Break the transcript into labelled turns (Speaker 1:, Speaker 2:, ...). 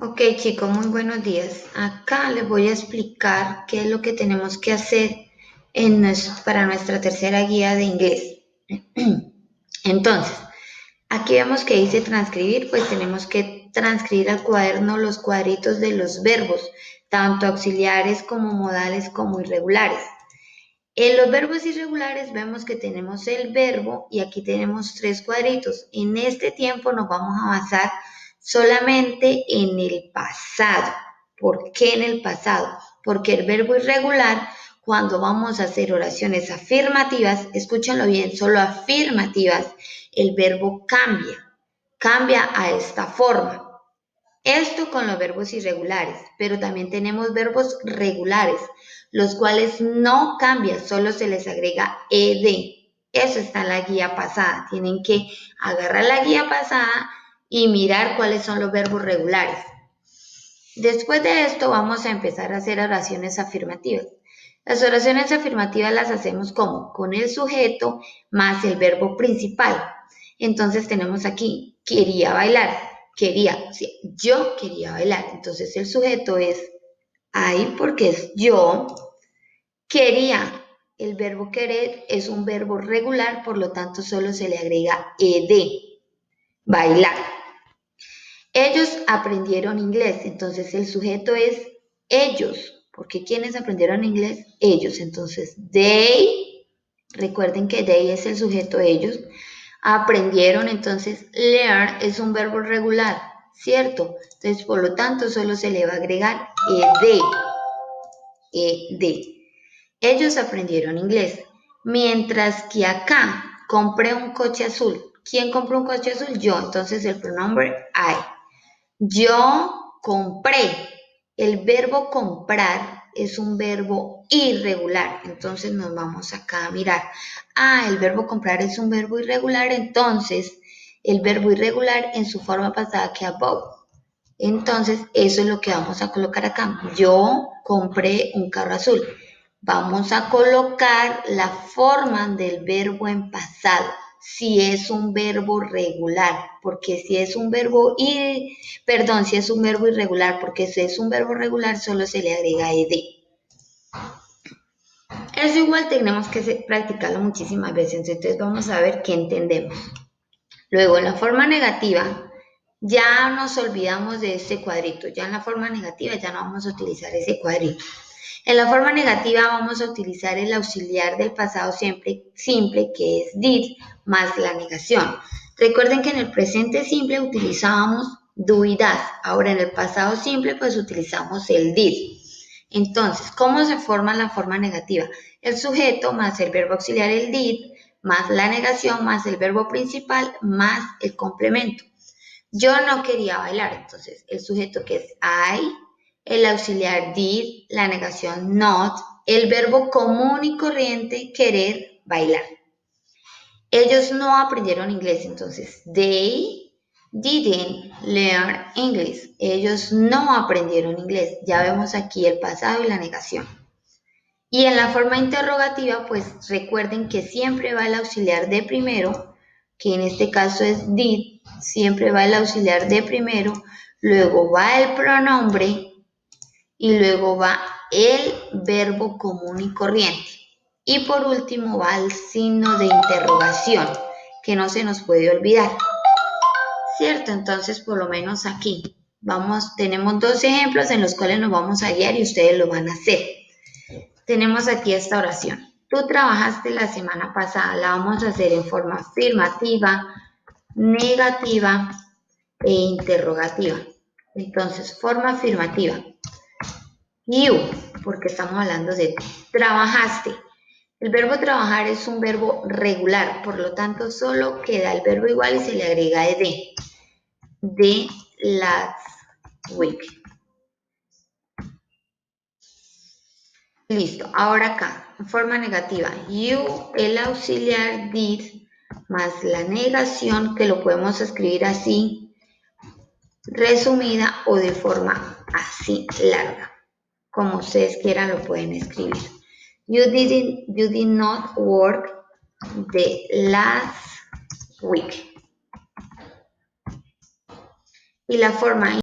Speaker 1: Ok chicos, muy buenos días. Acá les voy a explicar qué es lo que tenemos que hacer para nuestra tercera guía de inglés. Entonces, aquí vemos que dice transcribir, pues tenemos que transcribir al cuaderno los cuadritos de los verbos, tanto auxiliares como modales como irregulares. En los verbos irregulares vemos que tenemos el verbo y aquí tenemos 3 cuadritos. En este tiempo nos vamos a basar solamente en el pasado. ¿Por qué en el pasado? Porque el verbo irregular, cuando vamos a hacer oraciones afirmativas, escúchenlo bien, solo afirmativas, el verbo cambia a esta forma. Esto con los verbos irregulares, pero también tenemos verbos regulares, los cuales no cambian, solo se les agrega ed. Eso está en la guía pasada. Tienen que agarrar la guía pasada y mirar cuáles son los verbos regulares. Después de esto vamos a empezar a hacer oraciones afirmativas. Las oraciones afirmativas las hacemos como con el sujeto más el verbo principal. Entonces tenemos aquí, quería bailar, yo quería bailar. Entonces el sujeto es I porque es yo, quería. El verbo querer es un verbo regular, por lo tanto solo se le agrega ed, bailar. Ellos aprendieron inglés, entonces el sujeto es ellos, porque ¿quiénes aprendieron inglés? Ellos, entonces they, recuerden que they es el sujeto ellos, aprendieron, entonces learn es un verbo regular, ¿cierto? Entonces por lo tanto solo se le va a agregar ed. Ellos aprendieron inglés, mientras que acá compré un coche azul. ¿Quién compró un coche azul? Yo, entonces el pronombre I. Yo compré. El verbo comprar es un verbo irregular. Entonces nos vamos acá a mirar. El verbo comprar es un verbo irregular. Entonces, el verbo irregular en su forma pasada queda above. Entonces, eso es lo que vamos a colocar acá. Yo compré un carro azul. Vamos a colocar la forma del verbo en pasado. Si es un verbo regular, porque si es un verbo irregular, porque si es un verbo regular solo se le agrega ed. Eso igual tenemos que practicarlo muchísimas veces, entonces vamos a ver qué entendemos. Luego, en la forma negativa, ya nos olvidamos de este cuadrito. Ya en la forma negativa ya no vamos a utilizar ese cuadrito. En la forma negativa vamos a utilizar el auxiliar del pasado simple, que es did, más la negación. Recuerden que en el presente simple utilizábamos do y das. Ahora en el pasado simple pues utilizamos el did. Entonces, ¿cómo se forma la forma negativa? El sujeto más el verbo auxiliar, el did, más la negación, más el verbo principal, más el complemento. Yo no quería bailar, entonces el sujeto que es I, el auxiliar did, la negación not, el verbo común y corriente querer bailar. Ellos no aprendieron inglés, entonces they didn't learn English. Ellos no aprendieron inglés. Ya vemos aquí el pasado y la negación. Y en la forma interrogativa, pues recuerden que siempre va el auxiliar de primero, que en este caso es did, siempre va el auxiliar de primero, luego va el pronombre y luego va el verbo común y corriente. Y por último va el signo de interrogación, que no se nos puede olvidar. ¿Cierto? Entonces, por lo menos aquí tenemos 2 ejemplos en los cuales nos vamos a guiar y ustedes lo van a hacer. Tenemos aquí esta oración. Tú trabajaste la semana pasada, la vamos a hacer en forma afirmativa, negativa e interrogativa. Entonces, forma afirmativa. You, porque estamos hablando de ti. Trabajaste. El verbo trabajar es un verbo regular, por lo tanto solo queda el verbo igual y se le agrega ed. The last week. Listo, ahora acá, en forma negativa, you, el auxiliar did, más la negación, que lo podemos escribir así, resumida o de forma así larga. Como ustedes quieran lo pueden escribir. You did not work the last week. Y la forma